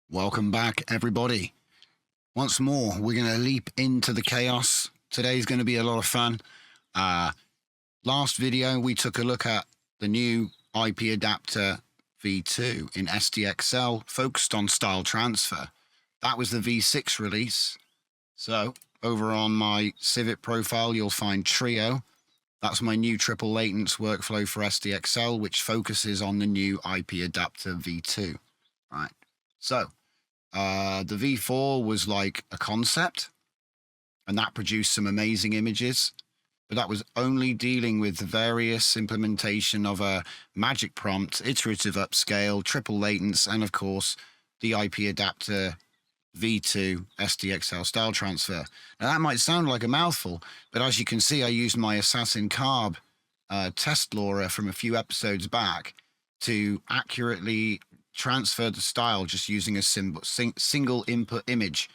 Welcome back, everybody. Once more, we're going to leap into the chaos. Today's going to be a lot of fun. Last video, we took a look at the new IPAdapter-V2 in SDXL, focused on style transfer. That was the V6 release. So over on my Civic profile, you'll find Trio. That's my new triple latents workflow for SDXL, which focuses on the new IPAdapter-V2. Right. So the V4 was like a concept, and that produced some amazing images, but that was only dealing with the various implementation of a magic prompt, iterative upscale, triple latents, and of course the IPAdapter V2 SDXL style transfer. Now that might sound like a mouthful, but as you can see, I used my Assassin Carb test Lora from a few episodes back to accurately transfer the style just using a single input image.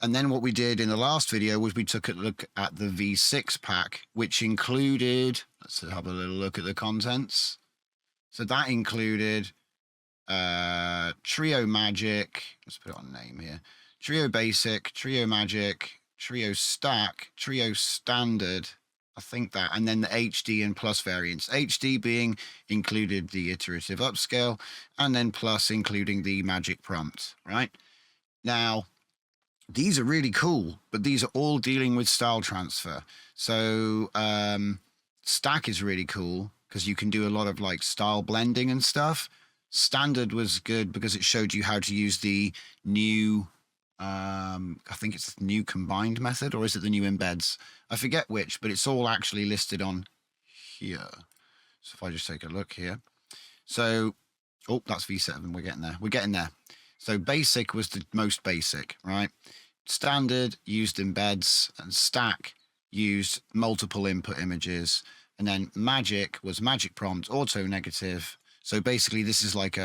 And then what we did in the last video was we took a look at the V6 pack, which included, let's have a little look at the contents. So that included Trio Magic, let's put it on name here, Trio Basic, Trio Magic, Trio Stack, Trio Standard, I think that, and then the HD and Plus variants. HD being included the iterative upscale, and then Plus including the magic prompt, right? Now, these are really cool, but these are all dealing with style transfer. So Stack is really cool because you can do a lot of like style blending and stuff. Standard was good because it showed you how to use the new, I think it's the new combined method, or is it the new embeds? I forget which, but it's all actually listed on here. So if I just take a look here. So, oh, that's V7. We're getting there. We're getting there. So basic was the most basic, right? Standard used embeds, and stack used multiple input images. And then magic was magic prompt, auto negative. So basically this is like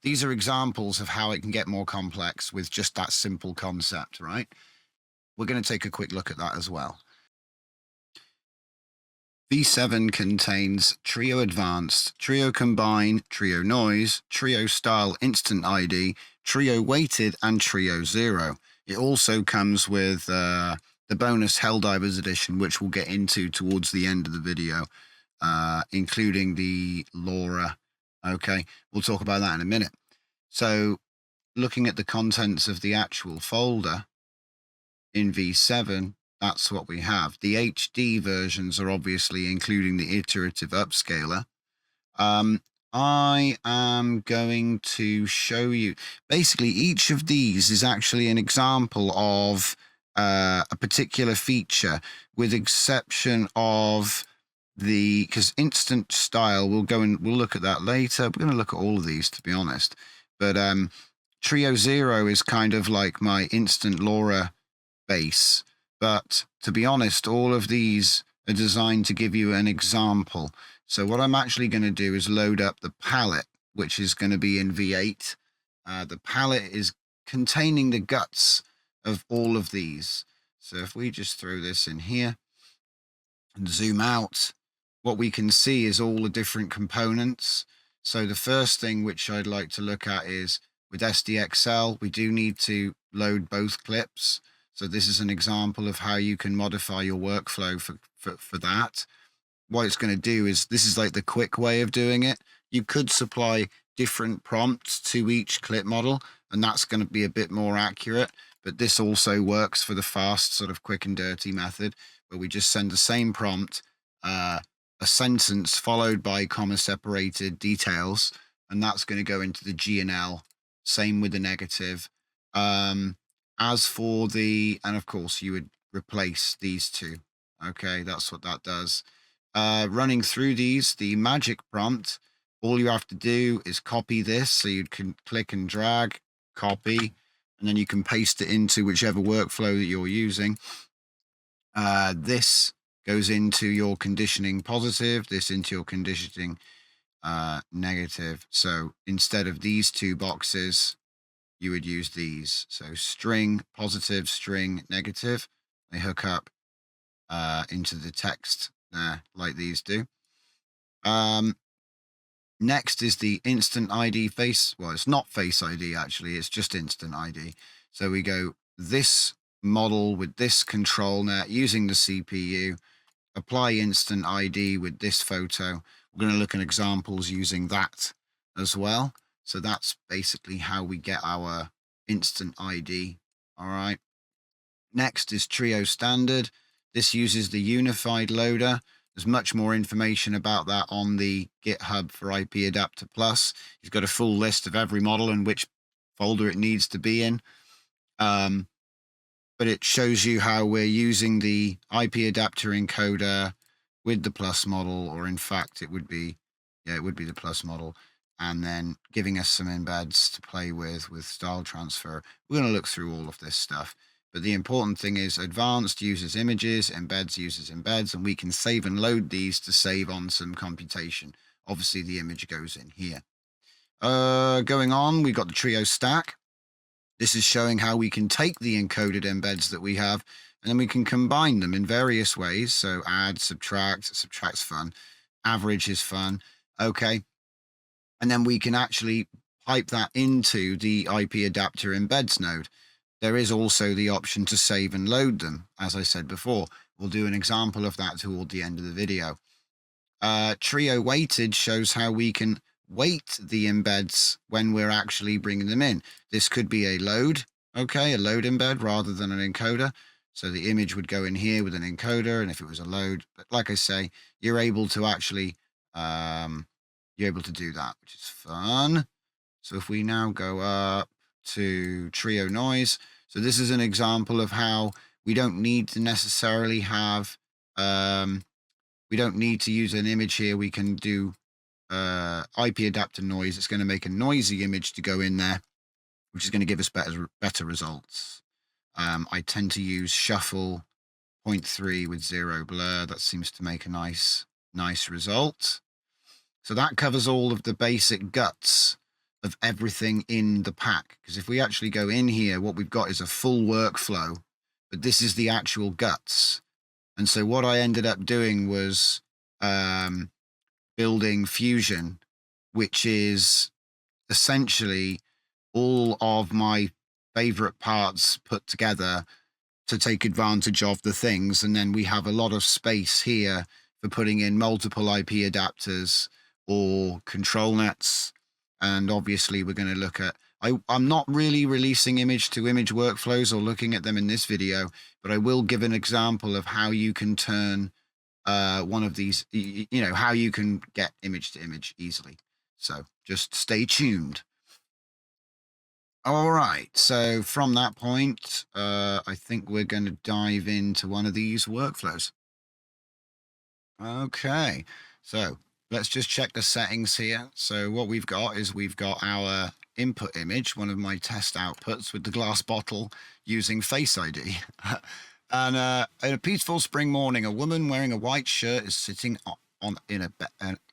these are examples of how it can get more complex with just that simple concept, right? We're going to take a quick look at that as well. V7 contains Trio Advanced, Trio Combine, Trio Noise, TrioStyle InstantID, Trio Weighted, and TrioZero. It also comes with the bonus Helldivers edition, which we'll get into towards the end of the video, including the Lora. Okay, we'll talk about that in a minute. So looking at the contents of the actual folder in V7, that's what we have. The HD versions are obviously including the iterative upscaler. I am going to show you, basically each of these is actually an example of a particular feature, with exception of because instant style, we'll look at that later. We're going to look at all of these, to be honest. But TrioZero is kind of like my instant Lora base. But to be honest, all of these are designed to give you an example. So what I'm actually going to do is load up the Pallette, which is going to be in V8. The Pallette is containing the guts of all of these. So if we just throw this in here and zoom out, what we can see is all the different components. So the first thing which I'd like to look at is with SDXL, we do need to load both clips. So this is an example of how you can modify your workflow for that. What it's going to do is, this is like the quick way of doing it. You could supply different prompts to each clip model, and that's going to be a bit more accurate. But this also works for the fast, sort of quick and dirty method, where we just send the same prompt, a sentence followed by comma-separated details, and that's going to go into the GNL. Same with the negative. As for and of course, you would replace these two. Okay, that's what that does. Running through these, the magic prompt, all you have to do is copy this. So you can click and drag, copy, and then you can paste it into whichever workflow that you're using. This goes into your conditioning positive, this into your conditioning negative. So instead of these two boxes, you would use these. So string positive, string negative. They hook up into the text there like these do. Next is the instant ID face. Well, it's not face ID, actually. It's just instant ID. So we go this model with this control net using the CPU, apply instant ID with this photo. We're going to look at examples using that as well. So that's basically how we get our instant ID. All right. Next is Trio Standard. This uses the unified loader. There's much more information about that on the GitHub for IPAdapter-Plus. You've got a full list of every model and which folder it needs to be in. But it shows you how we're using the IP adapter encoder with the plus model, or in fact, it would be the plus model, and then giving us some embeds to play with style transfer. We're going to look through all of this stuff. But the important thing is advanced uses images, embeds uses embeds, and we can save and load these to save on some computation. Obviously, the image goes in here. Going on, we've got the Trio stack. This is showing how we can take the encoded embeds that we have, and then we can combine them in various ways. So add, subtract's fun. Average is fun. Okay. And then we can actually pipe that into the IP adapter embeds node. There is also the option to save and load them, as I said before. We'll do an example of that toward the end of the video. Trio weighted shows how we can weight the embeds when we're actually bringing them in. This could be a load, okay, a load embed rather than an encoder. So the image would go in here with an encoder, and if it was a load, but like I say, you're able to actually, you're able to do that, which is fun. So if we now go up to Trio noise, so this is an example of how we don't need to necessarily have, we don't need to use an image here. We can do IP adapter noise. It's going to make a noisy image to go in there, which is going to give us better results. I tend to use shuffle 0.3 with 0 blur. That seems to make a nice result. So that covers all of the basic guts of everything in the pack. Because if we actually go in here, what we've got is a full workflow, but this is the actual guts. And so what I ended up doing was building Fusion, which is essentially all of my favorite parts put together to take advantage of the things. And then we have a lot of space here for putting in multiple IP adapters or control nets. And obviously we're going to look at, I'm not really releasing image to image workflows or looking at them in this video, but I will give an example of how you can turn one of these, you know, how you can get image to image easily. So just stay tuned. All right. So from that point, I think we're going to dive into one of these workflows. Okay. So let's just check the settings here. So what we've got is we've got our input image, one of my test outputs with the glass bottle using Face ID. And in a peaceful spring morning, a woman wearing a white shirt is sitting in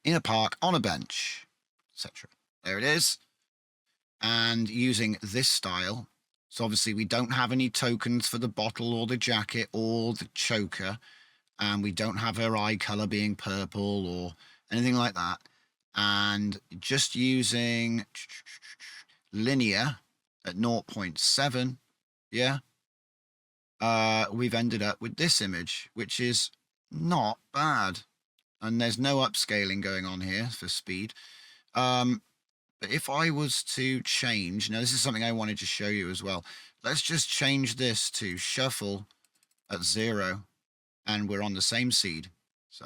a park on a bench, etc. There it is. And using this style. So obviously we don't have any tokens for the bottle or the jacket or the choker. And we don't have her eye color being purple or anything like that. And just using linear at 0.7, yeah, we've ended up with this image, which is not bad. And there's no upscaling going on here for speed. But if I was to change, now this is something I wanted to show you as well. Let's just change this to shuffle at 0, and we're on the same seed. So,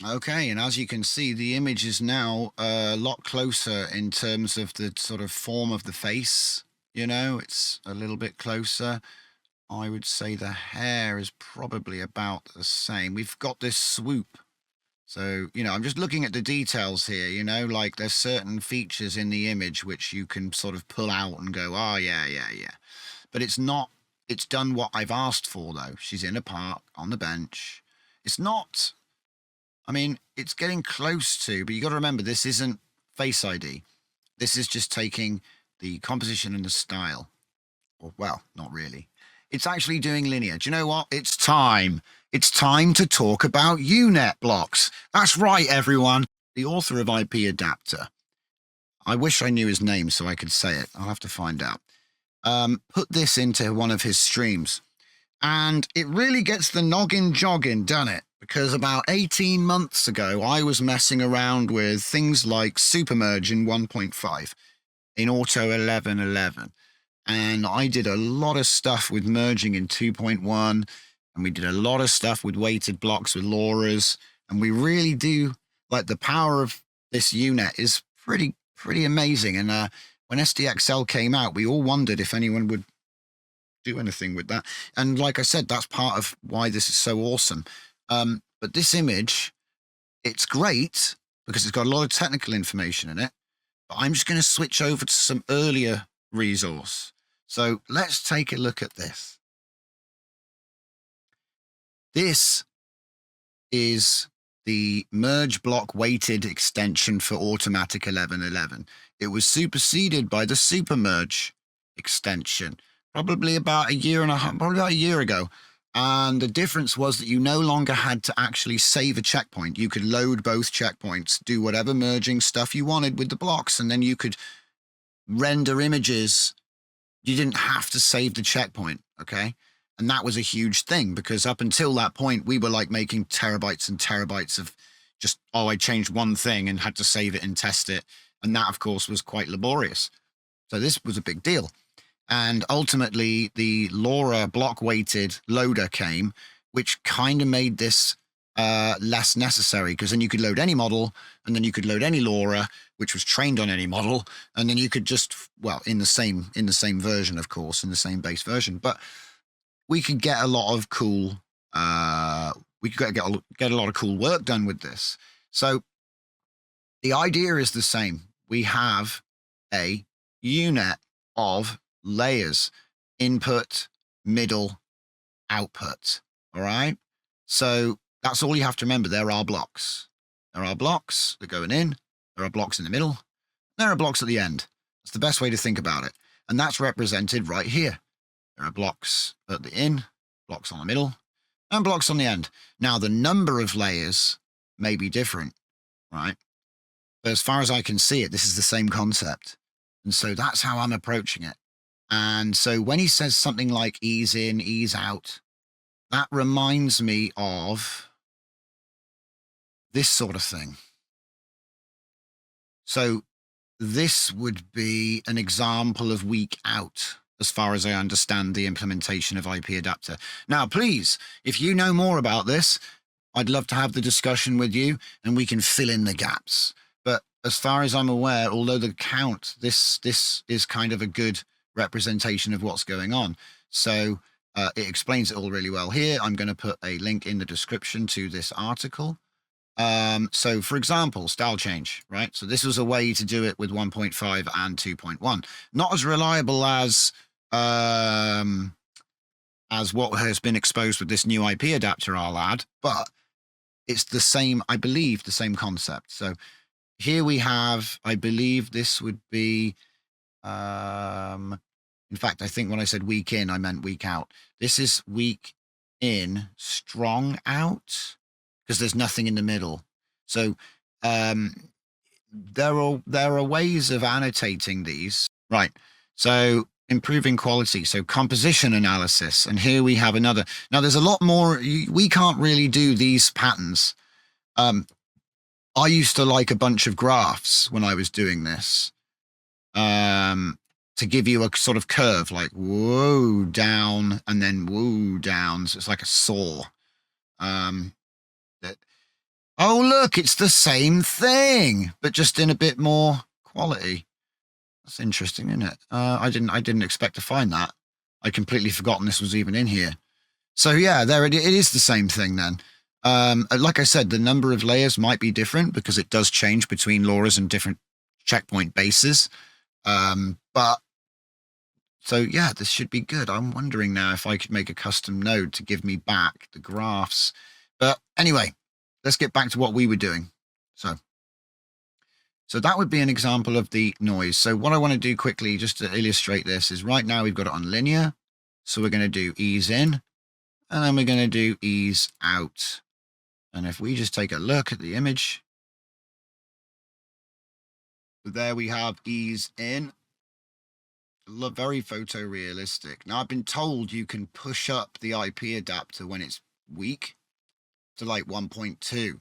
okay, and as you can see, the image is now a lot closer in terms of the sort of form of the face. You know, it's a little bit closer. I would say the hair is probably about the same. We've got this swoop. So, you know, I'm just looking at the details here, you know, like there's certain features in the image which you can sort of pull out and go, oh, yeah. But it's not, it's done what I've asked for, though. She's in a park on the bench. It's not, I mean, it's getting close to, but you got to remember, this isn't Face ID. This is just taking the composition and the style. Or, well, not really. It's actually doing linear. Do you know what? It's time. It's time to talk about UNet blocks. That's right, everyone. the author of IPAdapter, I wish I knew his name so I could say it. I'll have to find out. Put this into one of his streams. And it really gets the noggin jogging, doesn't it? Because about 18 months ago, I was messing around with things like Supermerge in 1.5, in Auto 11.11. And I did a lot of stuff with merging in 2.1. And we did a lot of stuff with weighted blocks with Loras. And we really do, like, the power of this unit is pretty amazing. And when SDXL came out, we all wondered if anyone would do anything with that. And like I said, that's part of why this is so awesome. But this image, it's great because it's got a lot of technical information in it. But I'm just going to switch over to some earlier resource. So let's take a look at this. This is the merge block weighted extension for Automatic 11.11. It was superseded by the Supermerge extension, probably about a year ago. And the difference was that you no longer had to actually save a checkpoint. You could load both checkpoints, do whatever merging stuff you wanted with the blocks, and then you could render images. You didn't have to save the checkpoint, okay? And that was a huge thing because up until that point, we were like making terabytes and terabytes of just, oh, I changed one thing and had to save it and test it. And that, of course, was quite laborious. So this was a big deal. And ultimately, the Lora block-weighted loader came, which kind of made this less necessary because then you could load any model and then you could load any Lora, which was trained on any model. And then you could just, well, in the same version, of course, in the same base version. But we could get a lot of cool, we could get a lot of cool work done with this. So the idea is the same. We have a unit of layers, input, middle, output. All right. So that's all you have to remember. There are blocks. There are blocks that are going in. There are blocks in the middle. There are blocks at the end. That's the best way to think about it. And that's represented right here. There are blocks at the in, blocks on the middle, and blocks on the end. Now, the number of layers may be different, right? But as far as I can see it, this is the same concept. And so that's how I'm approaching it. And so when he says something like ease in, ease out, that reminds me of this sort of thing. So this would be an example of week out, as far as I understand the implementation of IPAdapter. Now, please, if you know more about this, I'd love to have the discussion with you and we can fill in the gaps. But as far as I'm aware, although the count, this is kind of a good representation of what's going on. So it explains it all really well here. I'm going to put a link in the description to this article. So for example, style change, right? So this was a way to do it with 1.5 and 2.1. Not as reliable as what has been exposed with this new IP adapter I'll add, but it's the same, I believe, the same concept. So here we have, I believe this would be, in fact, I think when I said week in, I meant week out. This is week in, strong out, because there's nothing in the middle. So there are ways of annotating these, right? So improving quality, so composition analysis, and here we have another. Now there's a lot more. We can't really do these patterns. I used to like a bunch of graphs when I was doing this, to give you a sort of curve, like whoa down and then whoa down. So it's like a saw. Oh, look, it's the same thing, but just in a bit more quality. That's interesting, isn't it? I didn't expect to find that. I'd completely forgotten this was even in here. So yeah, there it is, the same thing then. Like I said, the number of layers might be different because it does change between Loras and different checkpoint bases. But so yeah, this should be good. I'm wondering now if I could make a custom node to give me back the graphs. But anyway, let's get back to what we were doing. So that would be an example of the noise. So what I want to do quickly, just to illustrate this, is right now we've got it on linear. So we're going to do ease in, and then we're going to do ease out. And if we just take a look at the image, But there we have ease in. Very photorealistic. Now, I've been told you can push up the IP adapter when it's weak to like 1.2.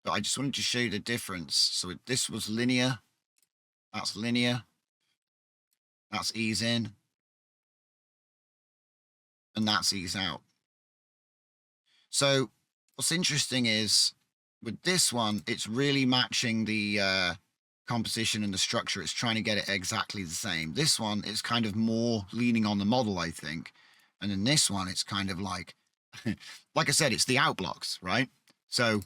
But I just wanted to show you the difference. So this was linear. That's linear. That's ease in. And that's ease out. So what's interesting is with this one, it's really matching the composition and the structure. It's trying to get it exactly the same. This one is kind of more leaning on the model, I think. And in this one, it's kind of like I said, it's the out blocks, right? So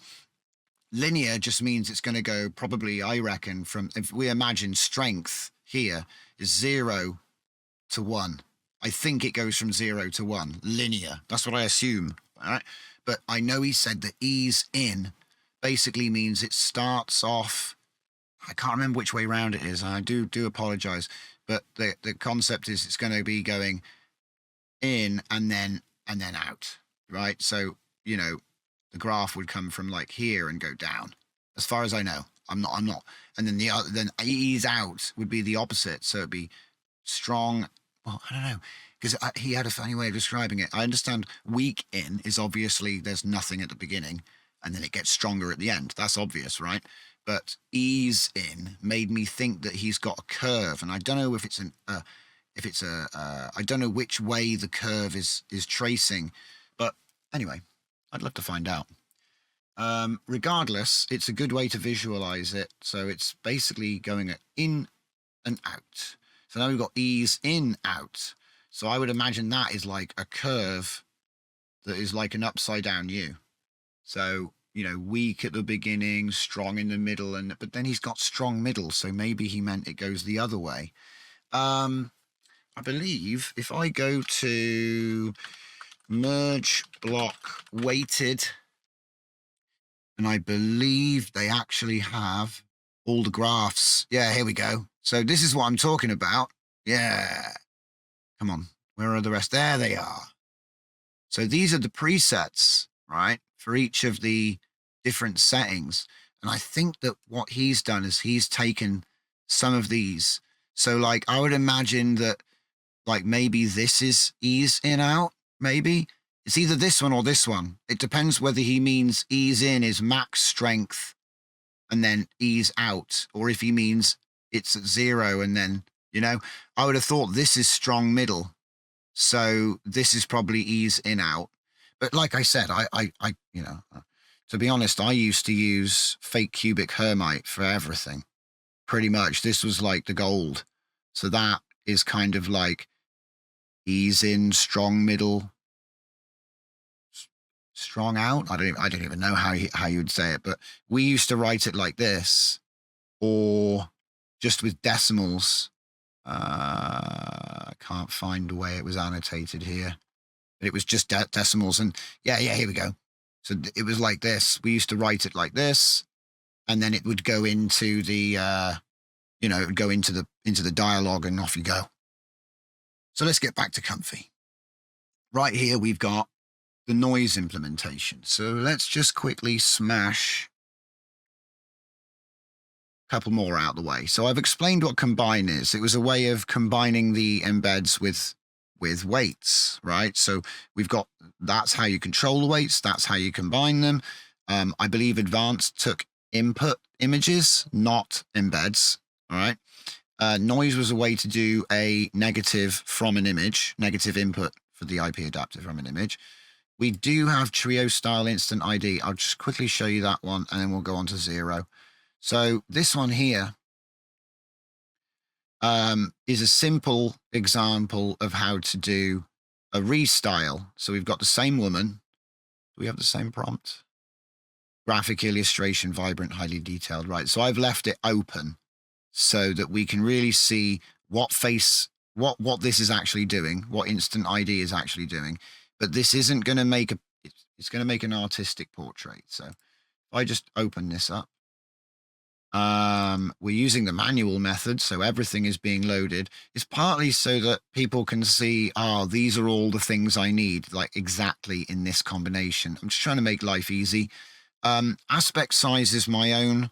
linear just means it's going to go probably, I reckon, from, if we imagine strength here is 0 to 1. I think it goes from 0 to 1, linear. That's what I assume, all right? But I know he said that ease in basically means it starts off, I can't remember which way around it is. I do apologize. But the concept is it's going to be going in and then out, right? So, you know, the graph would come from like here and go down. As far as I know, I'm not. And then then ease out would be the opposite. So it'd be strong. Well, I don't know, because he had a funny way of describing it. I understand weak in is obviously there's nothing at the beginning and then it gets stronger at the end. That's obvious, right? But ease in made me think that he's got a curve, and I don't know if it's I don't know which way the curve is tracing, but anyway, I'd love to find out. Regardless, it's a good way to visualize it. So it's basically going in and out. So now we've got ease in, out. So I would imagine that is like a curve that is like an upside down U. So, you know, weak at the beginning, strong in the middle, but then he's got strong middle. So maybe he meant it goes the other way. I believe if I go to merge block weighted, and I believe they actually have all the graphs. Yeah, here we go. So this is what I'm talking about. Yeah. Come on. Where are the rest? There they are. So these are the presets, right, for each of the different settings. And I think that what he's done is he's taken some of these. So like I would imagine that like maybe this is ease in out, maybe. It's either this one or this one. It depends whether he means ease in is max strength and then ease out, or if he means it's at 0 and then, you know, I would have thought this is strong middle. So this is probably ease in out. But like I said, I you know, to be honest, I used to use fake cubic Hermite for everything. Pretty much. This was like the gold. So that is kind of like ease in, strong middle, strong out. I don't even know how you would say it, but we used to write it like this, or just with decimals. I can't find the way it was annotated here, but it was just decimals. And yeah, here we go. So it was like this. We used to write it like this, and then it would go into the, you know, it would go into the dialogue, and off you go. So let's get back to Comfy. Right here, we've got the noise implementation. So let's just quickly smash a couple more out of the way. So I've explained what combine is. It was a way of combining the embeds with weights, right? So we've got, that's how you control the weights. That's how you combine them. I believe advanced took input images, not embeds. All right. Noise was a way to do a negative from an image, negative input for the IP adapter from an image. We do have TrioStyle InstantID. I'll just quickly show you that one, and then we'll go on to Zero. So this one here is a simple example of how to do a restyle. So we've got the same woman. Do we have the same prompt? Graphic illustration, vibrant, highly detailed, right? So I've left it open so that we can really see what what this is actually doing, what InstantID is actually doing. But this isn't going to make it's going to make an artistic portrait. So if I just open this up, we're using the manual method, so everything is being loaded. It's partly so that people can see, these are all the things I need, like exactly in this combination. I'm just trying to make life easy. AspectSize is my own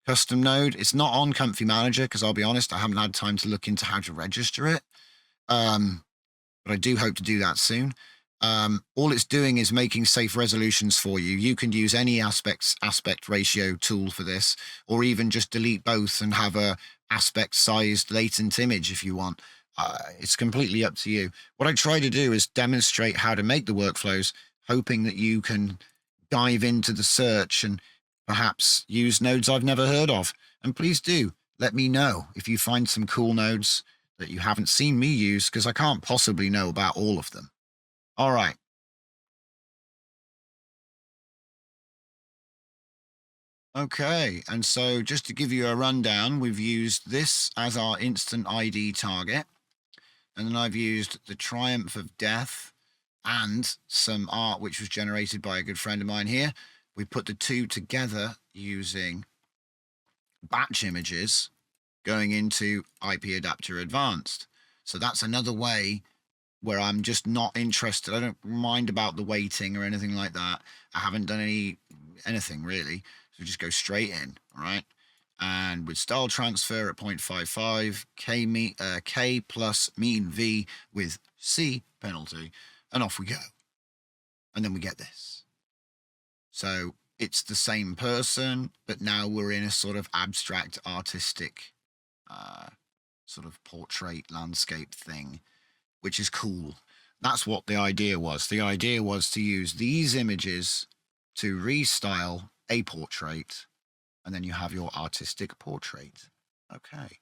custom node. It's not on Comfy Manager because I'll be honest, I haven't had time to look into how to register it. But I do hope to do that soon. All it's doing is making safe resolutions for you. You can use any aspect ratio tool for this, or even just delete both and have a aspect-sized latent image if you want. It's completely up to you. What I try to do is demonstrate how to make the workflows, hoping that you can dive into the search and perhaps use nodes I've never heard of. And please do let me know if you find some cool nodes that you haven't seen me use, because I can't possibly know about all of them. All right. Okay, and so just to give you a rundown, we've used this as our instant ID target, and then I've used the Triumph of Death and some art which was generated by a good friend of mine here. We put the two together using batch images going into IPAdapter Advanced. So that's another way where I'm just not interested. I don't mind about the weighting or anything like that. I haven't done anything really. So just go straight in, all right? And with style transfer at 0.55, K plus mean V with C penalty, and off we go. And then we get this. So it's the same person, but now we're in a sort of abstract artistic sort of portrait landscape thing, which is cool. That's what the idea was. The idea was to use these images to restyle a portrait, and then you have your artistic portrait. Okay.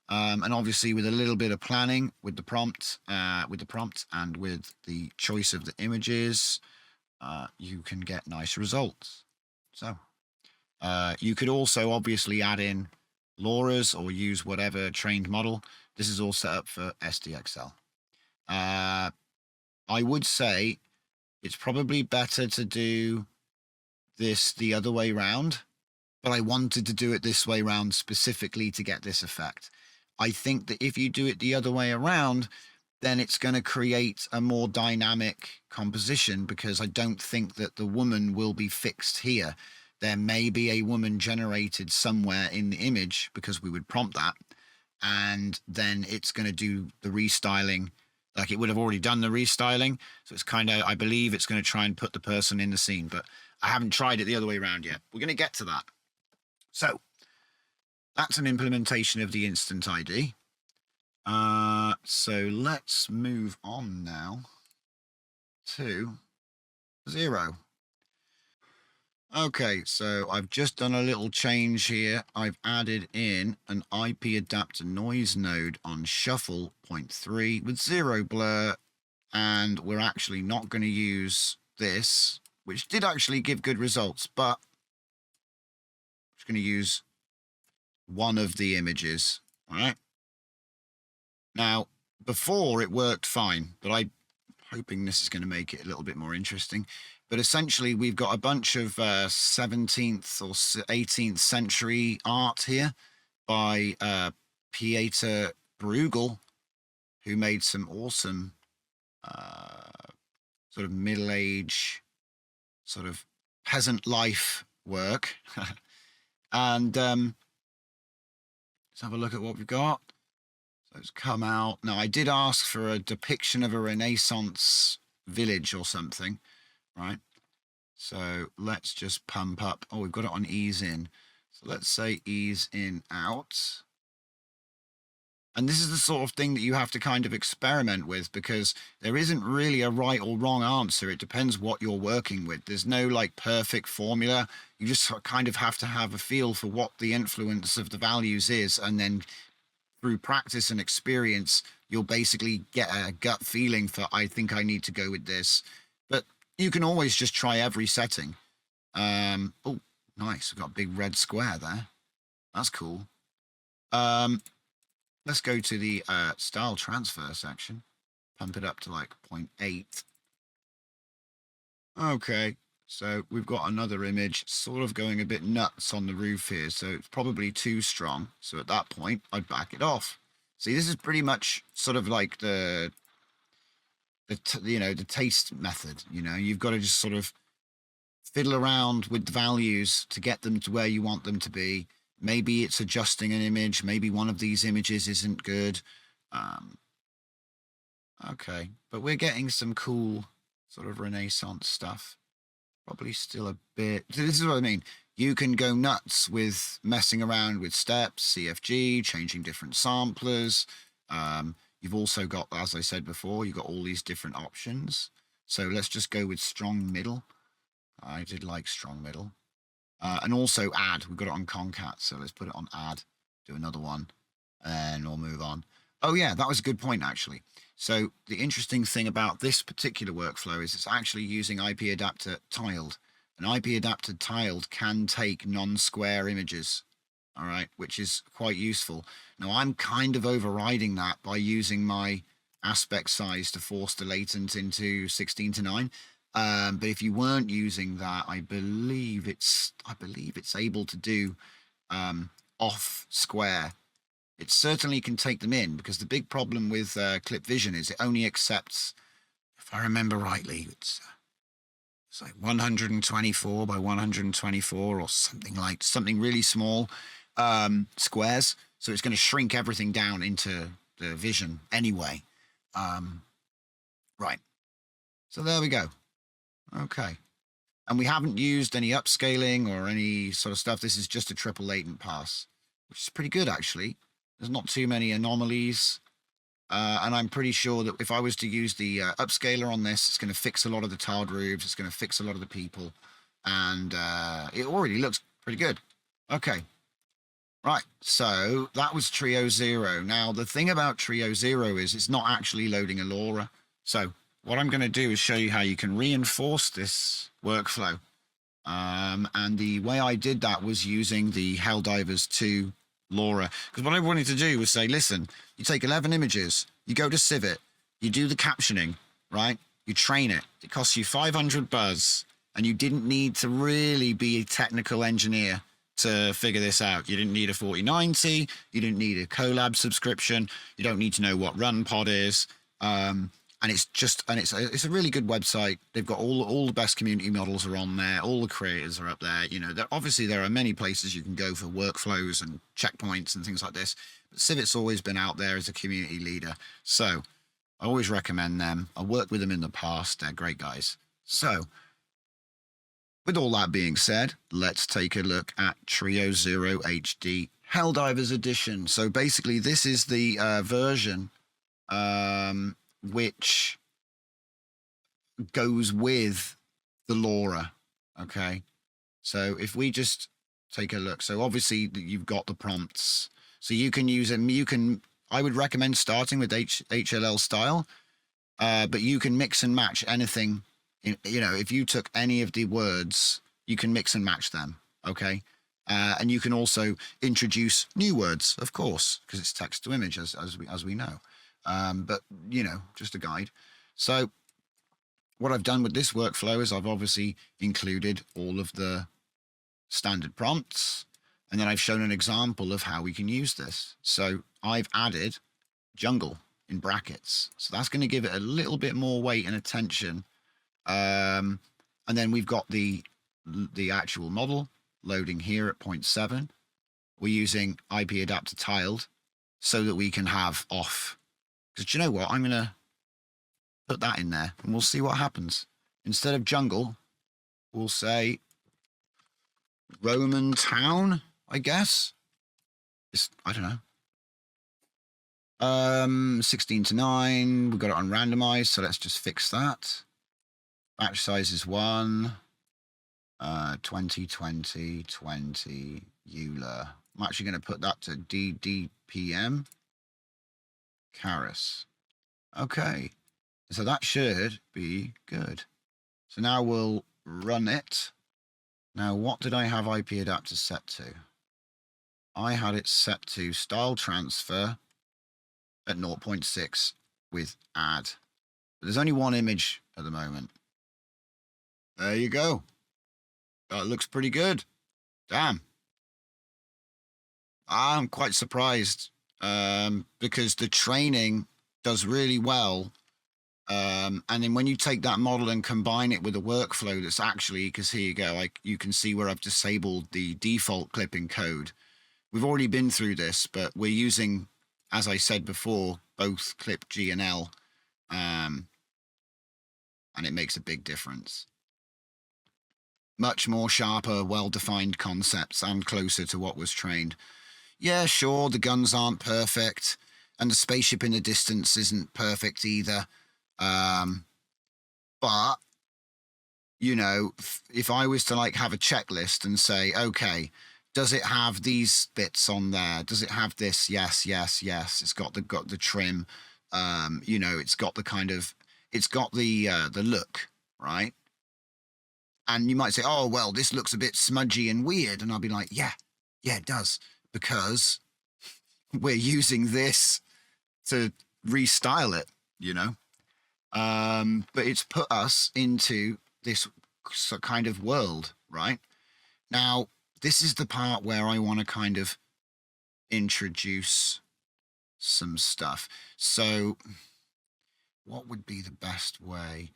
And obviously with a little bit of planning with the prompt and with the choice of the images, you can get nice results. So you could also obviously add in Loras or use whatever trained model. This is all set up for SDXL. I would say it's probably better to do this the other way round, but I wanted to do it this way round specifically to get this effect. I think that if you do it the other way around, then it's going to create a more dynamic composition, because I don't think that the woman will be fixed here. There may be a woman generated somewhere in the image, because we would prompt that, and then it's going to do the restyling. Like it would have already done the restyling. So it's kind of, I believe it's going to try and put the person in the scene, but I haven't tried it the other way around yet. We're going to get to that. So that's an implementation of the instant ID. So let's move on now to Zero. Okay, so I've just done a little change here. I've added in an IP adapter noise node on shuffle 0.3 with 0 blur, and we're actually not going to use this, which did actually give good results, but I'm just going to use one of the images. All right. Now, before it worked fine, but I'm hoping this is going to make it a little bit more interesting. But essentially, we've got a bunch of 17th or 18th century art here by Pieter Bruegel, who made some awesome sort of middle-age, sort of peasant life work. And let's have a look at what we've got. So it's come out. Now, I did ask for a depiction of a Renaissance village or something, right? So let's just pump up. Oh, we've got it on ease in. So let's say ease in out. And this is the sort of thing that you have to kind of experiment with, because there isn't really a right or wrong answer. It depends what you're working with. There's no like perfect formula. You just kind of have to have a feel for what the influence of the values is. And then through practice and experience, you'll basically get a gut feeling for, I think I need to go with this. But you can always just try every setting. Oh, nice. We've got a big red square there. That's cool. Let's go to the style transfer section. Pump it up to like 0.8. Okay, so we've got another image sort of going a bit nuts on the roof here. So it's probably too strong. So at that point, I'd back it off. See, this is pretty much sort of like the taste method. You've got to just sort of fiddle around with the values to get them to where you want them to be. Maybe it's adjusting an image. Maybe one of these images isn't good. Okay, but we're getting some cool sort of Renaissance stuff. Probably still a bit. This is what I mean. You can go nuts with messing around with steps, CFG, changing different samplers. You've also got, as I said before, you've got all these different options. So let's just go with strong middle. I did like strong middle. And also add. We've got it on concat, so let's put it on add. Do another one, and we'll move on. Oh yeah, that was a good point actually. So the interesting thing about this particular workflow is it's actually using IPAdapter tiled. An IPAdapter tiled can take non-square images, all right, which is quite useful. Now I'm kind of overriding that by using my AspectSize to force the latent into 16:9. But if you weren't using that, I believe it's able to do off square. It certainly can take them in, because the big problem with Clip Vision is it only accepts, if I remember rightly, it's like 124 by 124 or something really small squares. So it's going to shrink everything down into the vision anyway. Right. So there we go. Okay. And we haven't used any upscaling or any sort of stuff. This is just a triple latent pass, which is pretty good actually. There's not too many anomalies. And I'm pretty sure that if I was to use the upscaler on this, it's going to fix a lot of the tiled roofs. It's going to fix a lot of the people. And it already looks pretty good. Okay. Right. So that was TrioZero. Now, the thing about TrioZero is it's not actually loading a Lora. So what I'm going to do is show you how you can reinforce this workflow. And the way I did that was using the Helldivers 2 Lora, because what I wanted to do was say, listen, you take 11 images, you go to Civitai, you do the captioning, right? You train it. It costs you 500 buzz, and you didn't need to really be a technical engineer to figure this out. You didn't need a 4090, you didn't need a collab subscription, you don't need to know what RunPod is. And it's a really good website. They've got all the best community models are on there. All the creators are up there. You know, obviously there are many places you can go for workflows and checkpoints and things like this. But Civit's always been out there as a community leader. So I always recommend them. I worked with them in the past. They're great guys. So with all that being said, let's take a look at TrioZeroHD Helldivers Edition. So basically this is the version which goes with the Lora. Okay, so if we just take a look, so obviously you've got the prompts, so you can use them. I would recommend starting with HLL style, but you can mix and match anything. You know, if you took any of the words, you can mix and match them. Okay. And you can also introduce new words, of course, because it's text to image, as we know. But, you know, just a guide. So what I've done with this workflow is I've obviously included all of the standard prompts, and then I've shown an example of how we can use this. So I've added jungle in brackets. So that's going to give it a little bit more weight and attention. And then we've got the actual model loading here at 0.7. We're using IPAdapter tiled so that we can have off. Because you know what? I'm going to put that in there and we'll see what happens. Instead of jungle, we'll say Roman town, I guess. I don't know. 16:9. We've got it on randomized, so let's just fix that. Batch size is 1. 20, 20, 20, EULA. I'm actually going to put that to DDPM. Caris. Okay. So that should be good. So now we'll run it. Now, what did I have IPAdapter set to? I had it set to style transfer at 0.6 with add. But there's only one image at the moment. There you go. That looks pretty good. Damn. I'm quite surprised because the training does really well. And then when you take that model and combine it with a workflow that's actually, because here you go, like you can see where I've disabled the default clipping code. we've already been through this, but we're using, as I said before, both clip G and L, and it makes a big difference. Much more sharper, well-defined concepts and closer to what was trained. Yeah, sure, the guns aren't perfect, and the spaceship in the distance isn't perfect either. But, you know, if I was to like have a checklist and say, okay, does it have these bits on there? Does it have this? Yes, yes, yes. It's got the trim. You know, it's got the kind of, it's got the look, right? And you might say, oh, well, this looks a bit smudgy and weird. And I'll be like, yeah, it does. Because we're using this to restyle it, you know? But it's put us into this kind of world, right? Now, this is the part where I want to kind of introduce some stuff. So what would be the best way?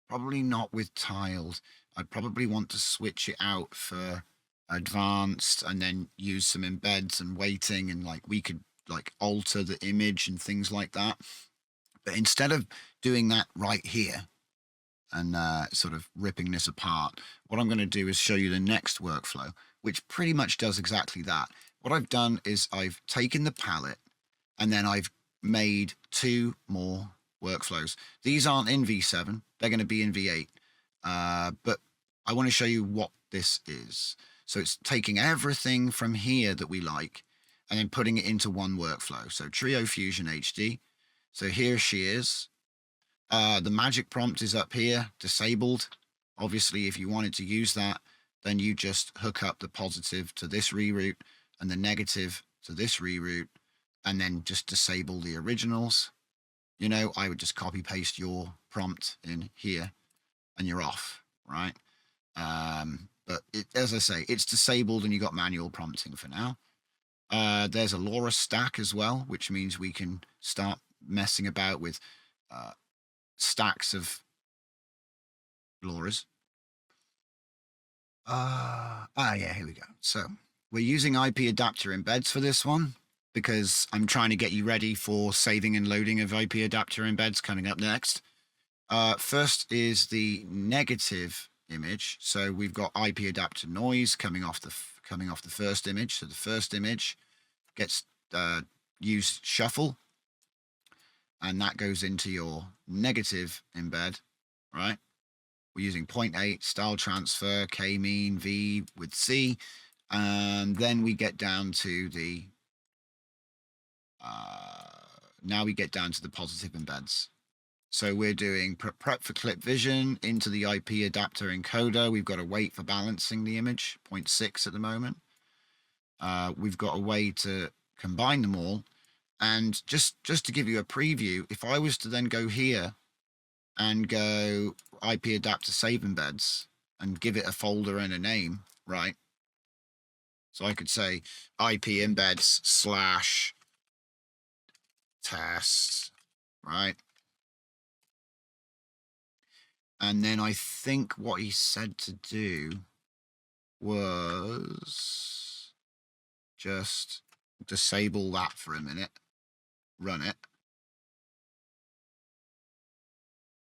Probably not with tiled. I'd probably want to switch it out for advanced and then use some embeds and weighting, and like we could like alter the image and things like that. But instead of doing that right here and sort of ripping this apart, what I'm going to do is show you the next workflow, which pretty much does exactly that. What I've done is I've taken the palette and then I've made 2 more workflows. These aren't in V7, they're going to be in V8. But I want to show you what this is. So it's taking everything from here that we like and then putting it into one workflow. So TrioFusion HD. So here she is. The magic prompt is up here, disabled. Obviously, if you wanted to use that, then you just hook up the positive to this reroute and the negative to this reroute, and then just disable the originals. You know, I would just copy paste your prompt in here and you're off, right? But as I say, it's disabled and you got manual prompting for now. There's a Lora stack as well, which means we can start messing about with stacks of Loras. Yeah, here we go. So we're using IPAdapter embeds for this one because I'm trying to get you ready for saving and loading of IPAdapter embeds coming up next. First is the negative image. So we've got IPAdapter noise coming off the first image. So the first image gets used shuffle, and that goes into your negative embed, right? We're using 0.8 style transfer, k-mean, v with c, and then we get down to the now we get down to the positive embeds. So we're doing prep for clip vision into the IPAdapter encoder. We've got a weight for balancing the image, 0.6 at the moment. We've got a way to combine them all. And just to give you a preview, if I was to then go here and go IPAdapter save embeds and give it a folder and a name, right? So I could say IP embeds /test, right? And then I think what he said to do was just disable that for a minute, run it.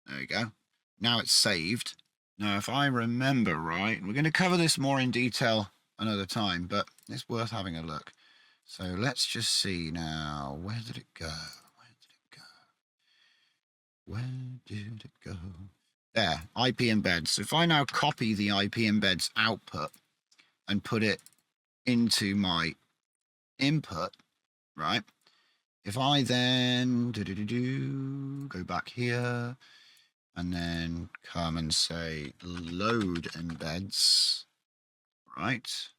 There we go. Now it's saved. Now, if I remember right, we're going to cover this more in detail another time, but it's worth having a look. So let's just see now. Where did it go? Where did it go? There, IP embeds. So if I now copy the IP embeds output and put it into my input, right? If I then go back here and then come and say load embeds, right?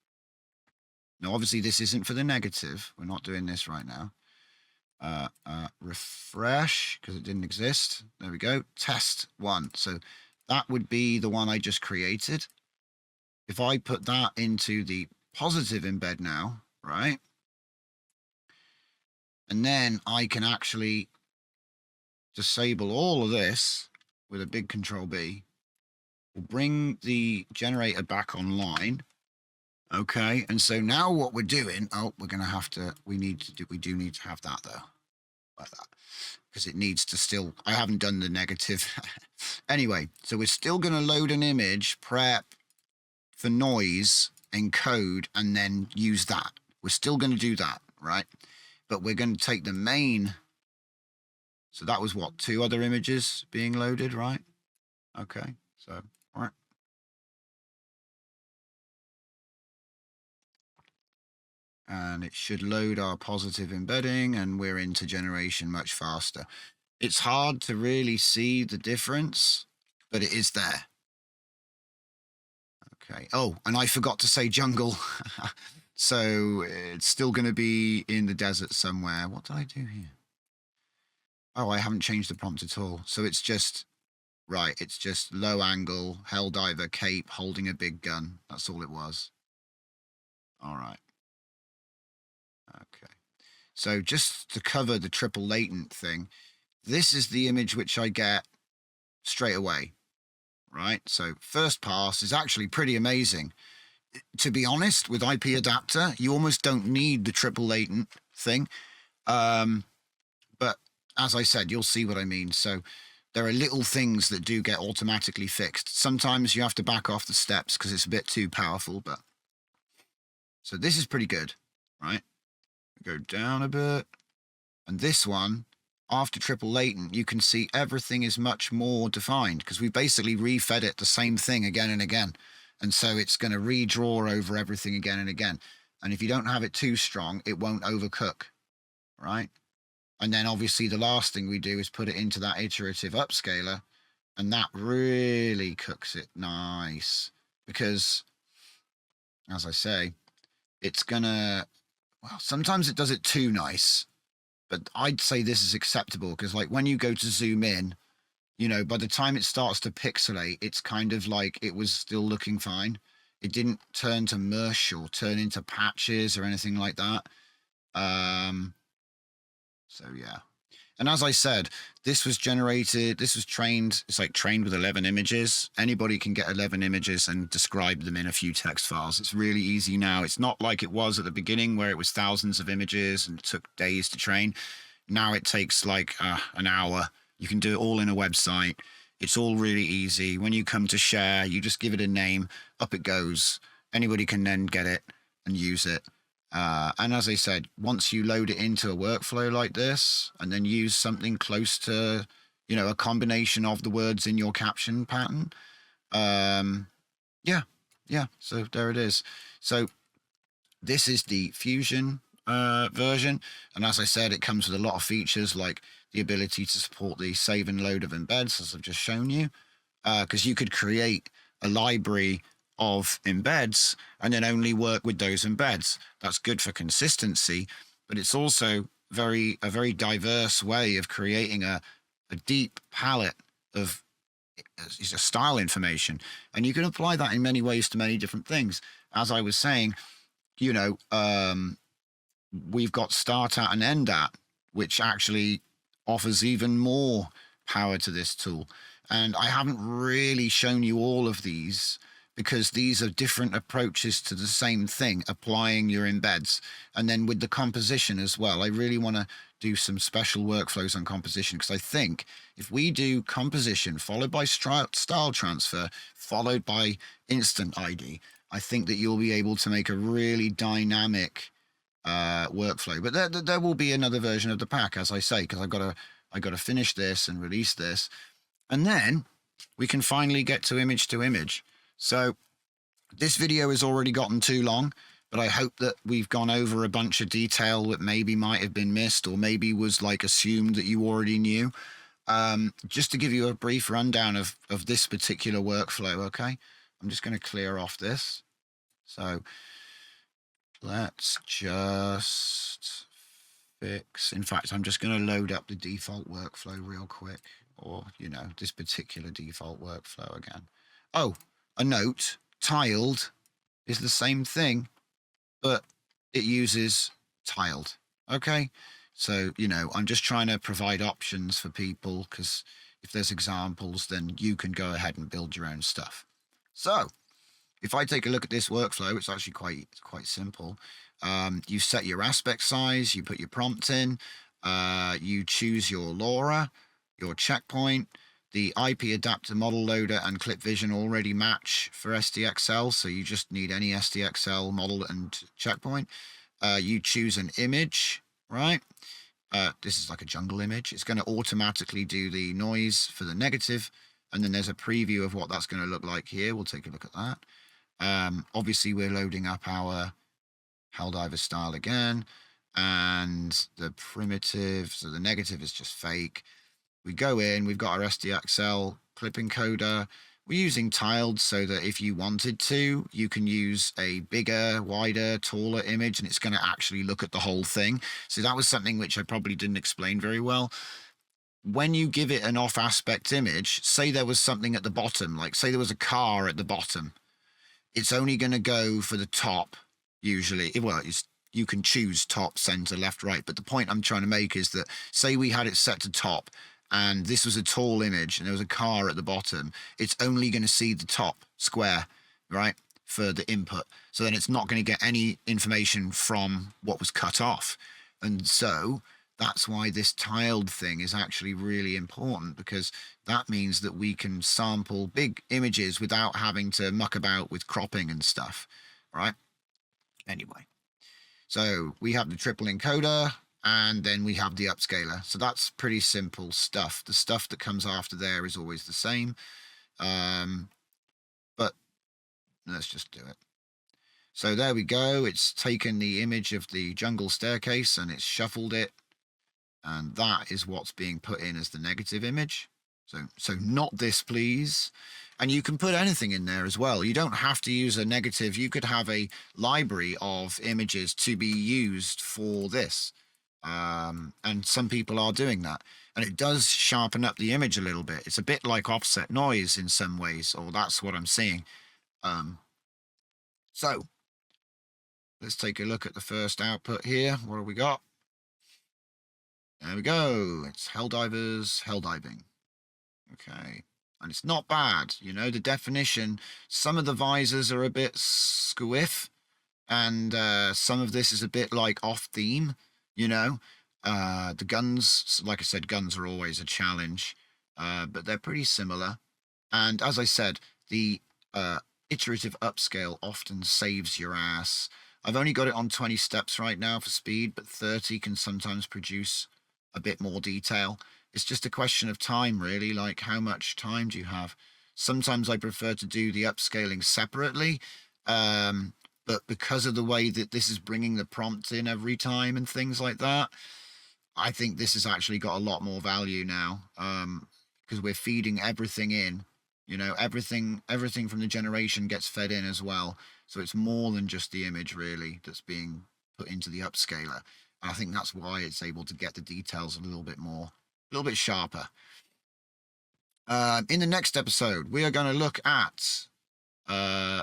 Now, obviously, this isn't for the negative. We're not doing this right now. Refresh, because it didn't exist. There we go. Test 1. So that would be the one I just created. If I put that into the positive embed now, right? And then I can actually disable all of this with a big Control B. We'll bring the generator back online. Okay, and so now what we're doing, we're going to have to, we do need to have that though, like that, because it needs to still, I haven't done the negative. Anyway, so we're still going to load an image, prep for noise, encode, and then use that. We're still going to do that, right? But we're going to take the main, so that was what, 2 other images being loaded, right? Okay, so, all right. And it should load our positive embedding, and we're into generation much faster. It's hard to really see the difference, but it is there. Okay. Oh, and I forgot to say jungle. So it's still going to be in the desert somewhere. What did I do here? Oh, I haven't changed the prompt at all. So it's just, right, it's just low angle, Helldiver, cape, holding a big gun. That's all it was. All right. Okay. So just to cover the triple latent thing, this is the image which I get straight away, right? So first pass is actually pretty amazing. To be honest, with IPAdapter, you almost don't need the triple latent thing. But as I said, you'll see what I mean. So there are little things that do get automatically fixed. Sometimes you have to back off the steps because it's a bit too powerful, but so this is pretty good, right? Go down a bit. And this one, after triple latent, you can see everything is much more defined because we basically refed it the same thing again and again. And so it's going to redraw over everything again and again. And if you don't have it too strong, it won't overcook, right? And then obviously the last thing we do is put it into that iterative upscaler, and that really cooks it nice because, as I say, it's gonna, well, sometimes it does it too nice, but I'd say this is acceptable because like when you go to zoom in, you know, by the time it starts to pixelate, it's kind of like it was still looking fine. It didn't turn to mush or turn into patches or anything like that. So yeah. And as I said, this was trained, it's like trained with 11 images. Anybody can get 11 images and describe them in a few text files. It's really easy now. It's not like it was at the beginning where it was thousands of images and it took days to train. Now it takes like an hour. You can do it all in a website. It's all really easy. When you come to share, you just give it a name, up it goes. Anybody can then get it and use it. And as I said, once you load it into a workflow like this and then use something close to, you know, a combination of the words in your caption pattern, yeah. So there it is. So this is the Fusion version. And as I said, it comes with a lot of features like the ability to support the save and load of embeds, as I've just shown you, because you could create a library of embeds and then only work with those embeds. That's good for consistency, but it's also a very diverse way of creating a deep palette of style information. And you can apply that in many ways to many different things. As I was saying, you know, we've got start at and end at, which actually offers even more power to this tool. And I haven't really shown you all of these because these are different approaches to the same thing, applying your embeds. And then with the composition as well, I really want to do some special workflows on composition because I think if we do composition followed by style transfer, followed by InstantID, I think that you'll be able to make a really dynamic workflow. But there will be another version of the pack, as I say, because I got to finish this and release this, and then we can finally get to image. So this video has already gotten too long, but I hope that we've gone over a bunch of detail that maybe might have been missed or maybe was like assumed that you already knew. Just to give you a brief rundown of this particular workflow, okay? I'm just going to clear off this. So let's just fix. In fact, I'm just going to load up the default workflow real quick, or, you know, this particular default workflow again. Oh, a note, tiled is the same thing, but it uses tiled. Okay. So, you know, I'm just trying to provide options for people because if there's examples, then you can go ahead and build your own stuff. So if I take a look at this workflow, it's actually quite simple. You set your aspect size, you put your prompt in, you choose your LoRa, your checkpoint. The IP adapter model loader and clip vision already match for SDXL, so you just need any SDXL model and checkpoint. You choose an image, right? This is like a jungle image. It's going to automatically do the noise for the negative, and then there's a preview of what that's going to look like here. We'll take a look at that. Obviously, we're loading up our Helldivers style again, and the primitive, so the negative is just fake. We go in, we've got our SDXL clip encoder. We're using tiled so that if you wanted to, you can use a bigger, wider, taller image, and it's going to actually look at the whole thing. So that was something which I probably didn't explain very well. When you give it an off aspect image, say there was something at the bottom, like say there was a car at the bottom, it's only going to go for the top usually. Well, you can choose top, center, left, right. But the point I'm trying to make is that say we had it set to top, and this was a tall image and there was a car at the bottom, it's only going to see the top square, right, for the input. So then it's not going to get any information from what was cut off. And so that's why this tiled thing is actually really important, because that means that we can sample big images without having to muck about with cropping and stuff, right? Anyway, so we have the triple encoder, and then we have the upscaler. So that's pretty simple stuff. The stuff that comes after there is always the same. But let's just do it. So there we go. It's taken the image of the jungle staircase and it's shuffled it. And that is what's being put in as the negative image. So not this, please. And you can put anything in there as well. You don't have to use a negative. You could have a library of images to be used for this. And some people are doing that, and it does sharpen up the image a little bit. It's a bit like offset noise in some ways, or that's what I'm seeing. So let's take a look at the first output here. What have we got? There we go. It's Helldivers helldiving. Okay, and it's not bad. You know, the definition, some of the visors are a bit squiff, and some of this is a bit like off theme. You know, the guns, like I said, guns are always a challenge, but they're pretty similar. And as I said, the iterative upscale often saves your ass. I've only got it on 20 steps right now for speed, but 30 can sometimes produce a bit more detail. It's just a question of time, really, like how much time do you have? Sometimes I prefer to do the upscaling separately, but because of the way that this is bringing the prompt in every time and things like that, I think this has actually got a lot more value now, because we're feeding everything in. You know, everything from the generation gets fed in as well. So it's more than just the image, really, that's being put into the upscaler. And I think that's why it's able to get the details a little bit more, a little bit sharper. In the next episode, we are going to look at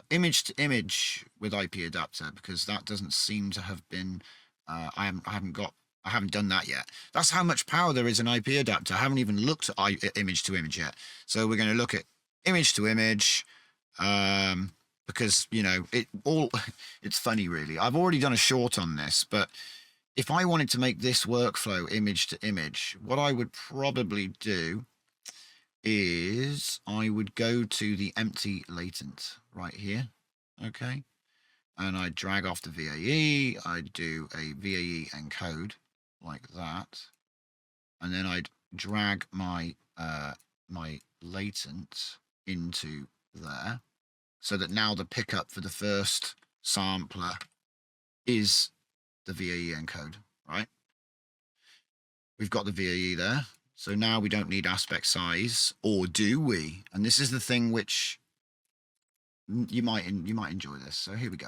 image to image with IPAdapter, because that doesn't seem to have been I haven't done that yet. That's how much power there is in IPAdapter. I haven't even looked at image to image yet. So we're going to look at image to image, because you know it's funny, really. I've already done a short on this, but if I wanted to make this workflow image to image, what I would probably do is I would go to the empty latent right here, okay, and I drag off the VAE. I'd do a VAE encode like that, and then I'd drag my my latent into there, so that now the pickup for the first sampler is the VAE encode, right? We've got the VAE there. So now we don't need AspectSize, or do we? And this is the thing which you might enjoy this. So here we go.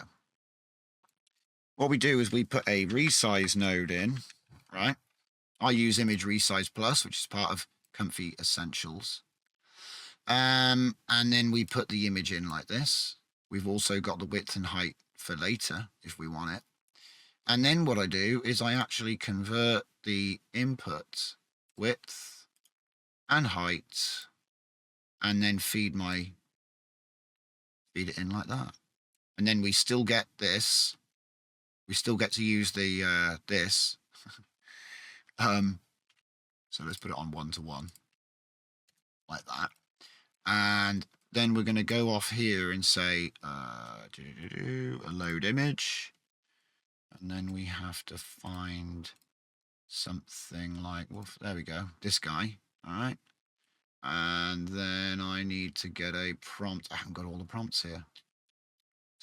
What we do is we put a resize node in, right? I use Image Resize Plus, which is part of Comfy Essentials. And then we put the image in like this. We've also got the width and height for later if we want it. And then what I do is I actually convert the input width and height, and then feed my feed it in like that. And then we still get this. We still get to use the this. So let's put it on 1-to-1 like that. And then we're going to go off here and say a load image. And then we have to find something like, well, there we go, this guy. All right. And then I need to get a prompt. I haven't got all the prompts here.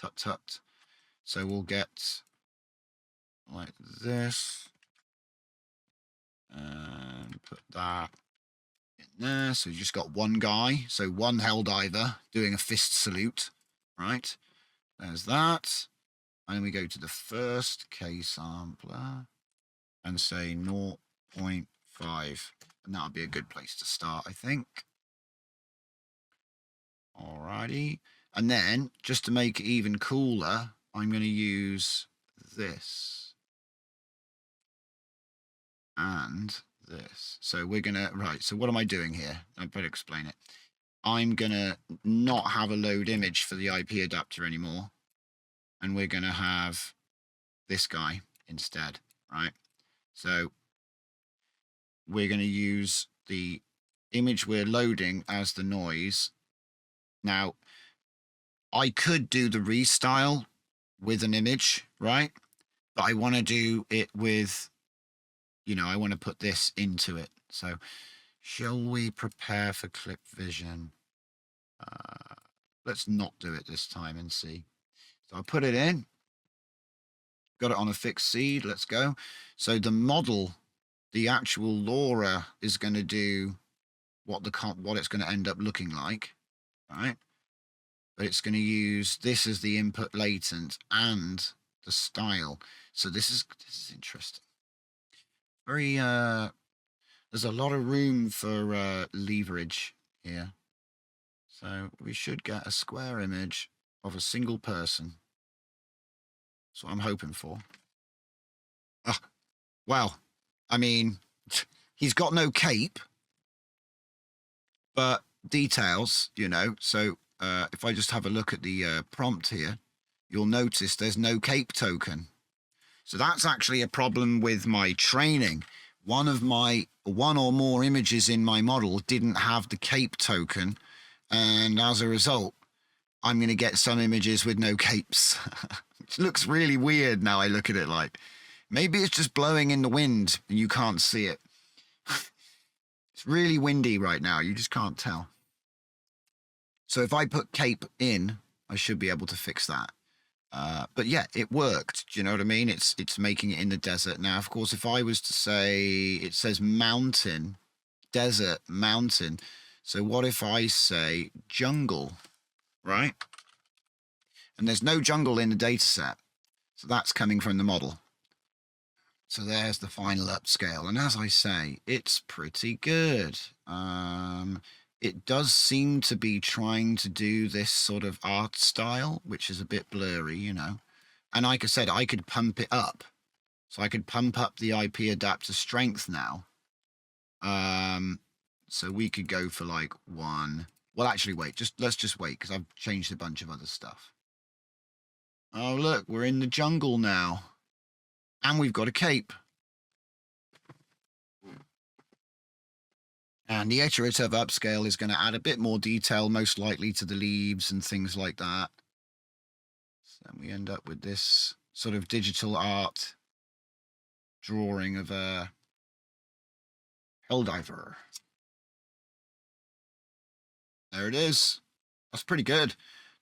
Tut tut. So we'll get like this. And put that in there. So you just got one guy. So one Helldiver doing a fist salute. Right. There's that. And then we go to the first K-sampler and say 0.5. And that'll be a good place to start, I think. Alrighty. And then, just to make it even cooler, I'm going to use this. And this. So we're going to, right, so what am I doing here? I better explain it. I'm going to not have a load image for the IP adapter anymore. And we're going to have this guy instead, right? So we're going to use the image we're loading as the noise. Now, I could do the restyle with an image, right? But I want to do it with, you know, I want to put this into it. So shall we prepare for clip vision? Let's not do it this time and see. So I put it in. Got it on a fixed seed. Let's go. So the model, the actual Lora, is going to do what it's going to end up looking like, right? But it's going to use this as the input latent and the style. So this is interesting. Very there's a lot of room for leverage here. So we should get a square image of a single person. That's what I'm hoping for. Oh, well, I mean, he's got no cape, but details, you know. So if I just have a look at the prompt here, you'll notice there's no cape token. So that's actually a problem with my training. One or more images in my model didn't have the cape token. And as a result, I'm going to get some images with no capes. Which looks really weird now I look at it like. Maybe it's just blowing in the wind and you can't see it. It's really windy right now. You just can't tell. So if I put cape in, I should be able to fix that. But yeah, it worked. Do you know what I mean? It's making it in the desert. Now, of course, if I was to say, it says mountain, desert, mountain. So what if I say jungle, right? And there's no jungle in the data set. So that's coming from the model. So there's the final upscale. And as I say, it's pretty good. It does seem to be trying to do this sort of art style, which is a bit blurry, you know. And like I said, I could pump it up. So I could pump up the IP adapter strength now. So we could go for like 1. Well, actually, wait. Let's just wait, because I've changed a bunch of other stuff. Oh, look, we're in the jungle now. And we've got a cape. And the iterative upscale is going to add a bit more detail, most likely to the leaves and things like that. So we end up with this sort of digital art drawing of a Helldiver. There it is. That's pretty good.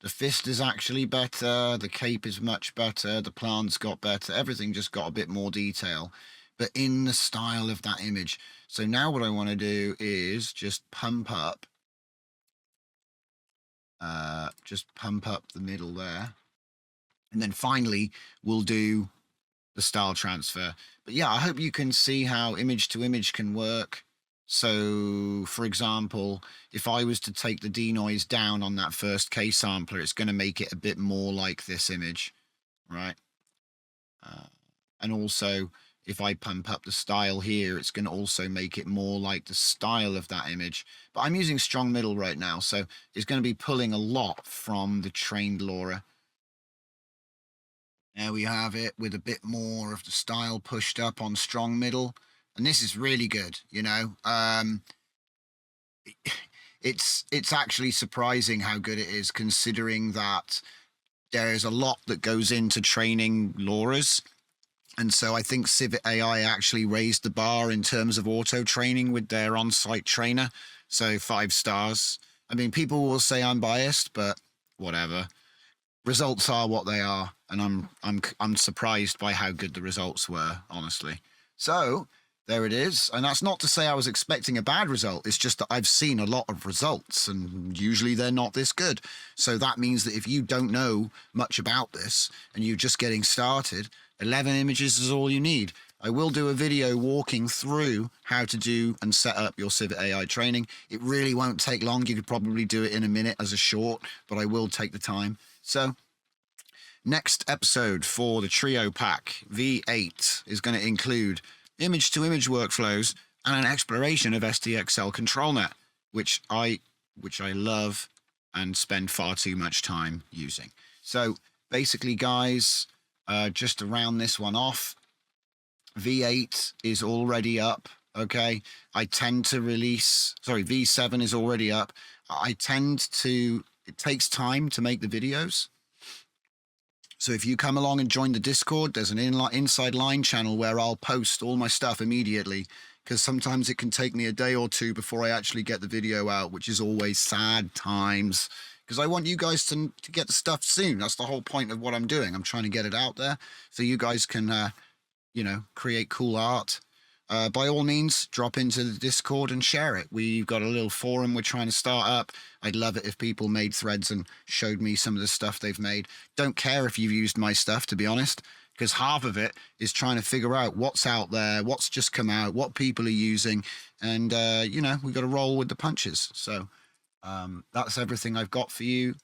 The fist is actually better. The cape is much better. The plants got better. Everything just got a bit more detail, but in the style of that image. So now what I want to do is just pump up the middle there. And then finally, we'll do the style transfer. But yeah, I hope you can see how image to image can work. So, for example, if I was to take the denoise down on that first K sampler, it's going to make it a bit more like this image, right? And also, if I pump up the style here, it's going to also make it more like the style of that image. But I'm using strong middle right now, so it's going to be pulling a lot from the trained Lora. There we have it with a bit more of the style pushed up on strong middle. And this is really good, you know. It's actually surprising how good it is, considering that there's a lot that goes into training Loras. And so I think Civitai actually raised the bar in terms of auto training with their on-site trainer. So 5 stars. I mean, people will say I'm biased, but whatever. Results are what they are, and I'm surprised by how good the results were, honestly. So there it is. And that's not to say I was expecting a bad result. It's just that I've seen a lot of results, and usually they're not this good. So that means that if you don't know much about this and you're just getting started, 11 images is all you need. I will do a video walking through how to do and set up your Civitai training. It really won't take long. You could probably do it in a minute as a short, but I will take the time. So next episode for the TrioPack V8 is going to include image-to-image workflows and an exploration of SDXL controlnet, which I love and spend far too much time using. So basically, guys, just to round this one off, V8 is already up. Okay, I tend to release, sorry, V7 is already up. It takes time to make the videos. So if you come along and join the Discord, there's an inside line channel where I'll post all my stuff immediately, because sometimes it can take me a day or two before I actually get the video out, which is always sad times, because I want you guys to get the stuff soon. That's the whole point of what I'm doing. I'm trying to get it out there so you guys can, you know, create cool art. By all means, drop into the Discord and share it. We've got a little forum we're trying to start up. I'd love it if people made threads and showed me some of the stuff they've made. Don't care if you've used my stuff, to be honest, because half of it is trying to figure out what's out there, what's just come out, what people are using, and, you know, we've got to roll with the punches. So that's everything I've got for you.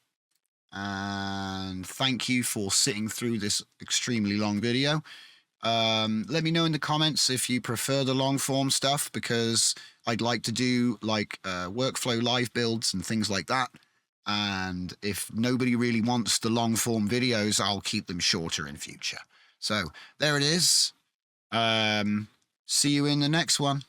And thank you for sitting through this extremely long video. Let me know in the comments if you prefer the long form stuff, because I'd like to do like workflow live builds and things like that. And if nobody really wants the long form videos, I'll keep them shorter in future. So there it is. See you in the next one.